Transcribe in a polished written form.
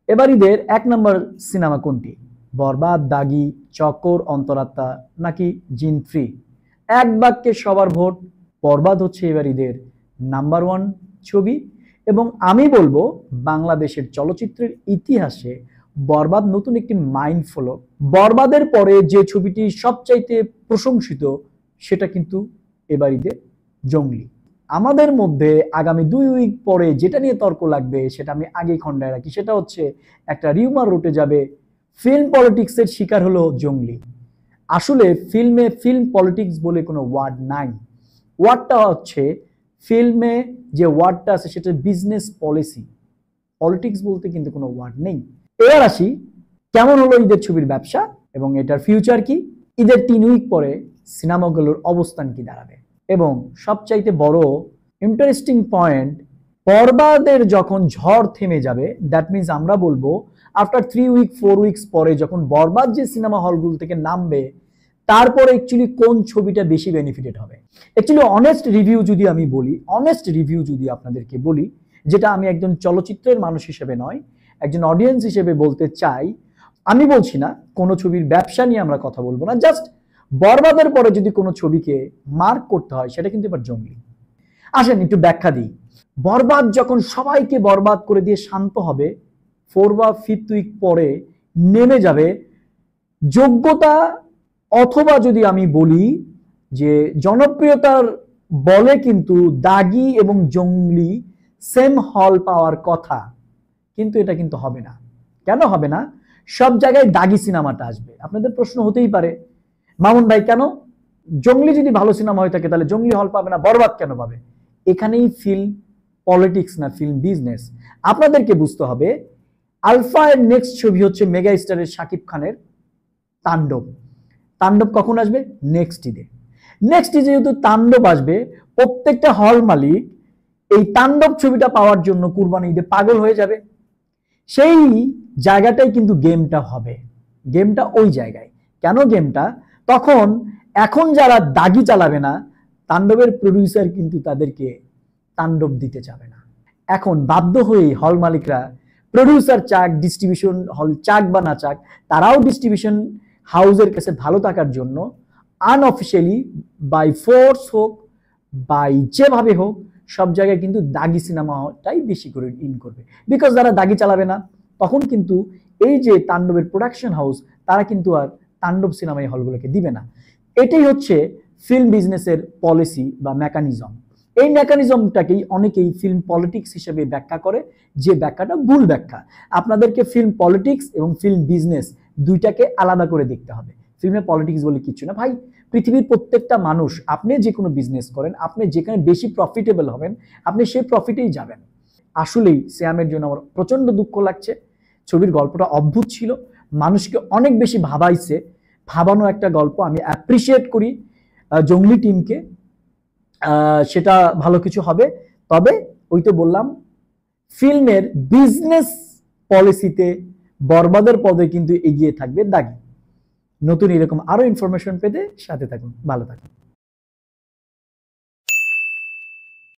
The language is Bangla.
এবার ঈদের 1 নম্বর সিনেমা কোনটি? বরবাদ, দাগি, চক্কর, অন্তরাত্মা নাকি জিন থ্রি? এক বাক্যে সবার ভোট, বরবাদ হচ্ছে এবার ঈদের নাম্বার 1 ছবি। এবং আমি বলবো বাংলাদেশের চলচ্চিত্রের ইতিহাসে বরবাদ নতুন একটি মাইন্ড ফলো। বরবাদের পরে যে ছবিটি সবচাইতে প্রশংসিত সেটা কিন্তু এবার ঈদের জঙ্গলি। আমাদের মধ্যে আগামী 2 উইক পরে যেটা নিয়ে তর্ক লাগবে সেটা আমি আগেই খণ্ডায় রাখি, সেটা হচ্ছে একটা রিউমার রুটে যাবে, ফিল্ম পলিটিক্সের শিকার হলো জঙ্গলি। আসলে ফিল্মে ফিল্ম পলিটিক্স বলে কোনো ওয়ার্ড নাই। ওয়ার্ডটা হচ্ছে ফিল্মে যে ওয়ার্ডটা আছে সেটা বিজনেস পলিসি। পলিটিক্স বলতে কিন্তু কোনো ওয়ার্ড নেই। এবার আসি, কেমন হলো ঈদের ছবির ব্যবসা এবং এটার ফিউচার কি? ঈদের 3 উইক পরে সিনেমাগুলোর অবস্থান কি দাঁড়াবে? এবং সবচাইতে বড় ইন্টারেস্টিং পয়েন্ট, বরবাদের যখন ঝড় থেমে যাবে, দ্যাট মিনস আমরা বলবো আফটার 3 উইক 4 উইকস পরে যখন বরবাদ যে সিনেমা হলগুলো থেকে নামবে, তারপরে অ্যাকচুয়ালি কোন ছবিটা বেশি বেনিফিটেড হবে। অ্যাকচুয়ালি অনেস্ট রিভিউ যদি আমি বলি, অনেস্ট রিভিউ যদি আপনাদেরকে বলি, যেটা আমি একজন চলচ্চিত্রের মানুষ হিসেবে নয়, একজন অডিয়েন্স হিসেবে বলতে চাই, আমি বলছি না কোনো ছবির ব্যবসা নিয়ে আমরা কথা বলবো না, জাস্ট বরবাদের পরে যদি কোনো ছবিকে মার্ক করতে হয় সেটা কিন্তু এবার জঙ্গলি। আসেন একটু ব্যাখ্যা দিই। বরবাদ যখন সবাইকে বরবাদ করে দিয়ে শান্ত হবে, 4 বা 5 উইক পরে নেমে যাবে যোগ্যতা, অথবা যদি আমি বলি যে জনপ্রিয়তার বলে কিন্তু দাগি এবং জঙ্গলি সেম হল পাওয়ার কথা, কিন্তু এটা কিন্তু হবে না। কেন হবে না? সব জায়গায় দাগি সিনেমাটা আসবে। আপনাদের প্রশ্ন হতেই পারে, মামুন ভাই কেন? জঙ্গলি যদি ভালো সিনেমা হয়ে থাকে তাহলে জঙ্গলি হল পাবে না, বরবাদ কেন পাবে? এখানেই ফিল্ম পলিটিক্স না ফিল্ম বিজনেস। আপনাদেরকে বুঝতে হবে আলফা এর নেক্সট ছবি হচ্ছে মেগা স্টারের শাকিব খানের তাণ্ডব। তাণ্ডব কখন আসবে? নেক্সট ঈদে। নেক্সট ঈদে যেহেতু তাণ্ডব আসবে, প্রত্যেকটা হল মালিক এই তাণ্ডব ছবিটা পাওয়ার জন্য কুরবানি ঈদে পাগল হয়ে যাবে। সেই জায়গাটাই কিন্তু গেমটা হবে, গেমটা ওই জায়গায়। কেন গেমটা? তখন এখন যারা দাগি চালাবে না, তাণ্ডবের প্রডিউসার কিন্তু তাদেরকে তাণ্ডব দিতে যাবে না। এখন বাধ্য হয়ে হল মালিকরা, প্রডিউসার চাক, ডিস্ট্রিবিউশন হল চাক বা না চাক, তারাও ডিস্ট্রিবিউশন হাউসের কাছে ভালো থাকার জন্য আনঅফিসিয়ালি বাই ফোর্স হোক বাই যেভাবে হোক সব জায়গায় কিন্তু দাগি সিনেমাটাই বেশি করে ইন করবে। বিকজ যারা দাগি চালাবে না তখন কিন্তু এই যে তাণ্ডবের প্রোডাকশন হাউস তারা কিন্তু আর তাণ্ডব সিনেমাই হলগুলোকে দিবে না। এটাই হচ্ছে ফিল্ম বিজনেসের পলিসি বা মেকানিজম। এই মেকানিজমটাকেই অনেকেই ফিল্ম পলিটিক্স হিসেবে ব্যাখ্যা করে, যে ব্যাখ্যাটা ভুল ব্যাখ্যা। আপনাদেরকে ফিল্ম পলিটিক্স এবং ফিল্ম বিজনেস দুইটাকে আলাদা করে দেখতে হবে। ফিল্মে পলিটিক্স বলে কিছু না ভাই। পৃথিবীর প্রত্যেকটা মানুষ, আপনি যে কোনো বিজনেস করেন, আপনি যেখানে বেশি প্রফিটেবল হবেন আপনি সেই প্রফিটেই যাবেন। আসলেই শ্যামের জন্য আমার প্রচন্ড দুঃখ লাগছে। ছবির গল্পটা অদ্ভুত ছিল, মানুষকে অনেক বেশি ভাবাইছে, ভাবানো একটা গল্প। আমি অ্যাপ্রিসিয়েট করি জঙ্গলি টিমকে, সেটা ভালো কিছু হবে। তবে ওই তো বললাম, ফিল্মের বিজনেস পলিসিতে বরবাদের পদে কিন্তু এগিয়ে থাকবে দাগি। নতুন এরকম আরো ইনফরমেশন পেতে সাথে থাকুন, ভালো থাকুন।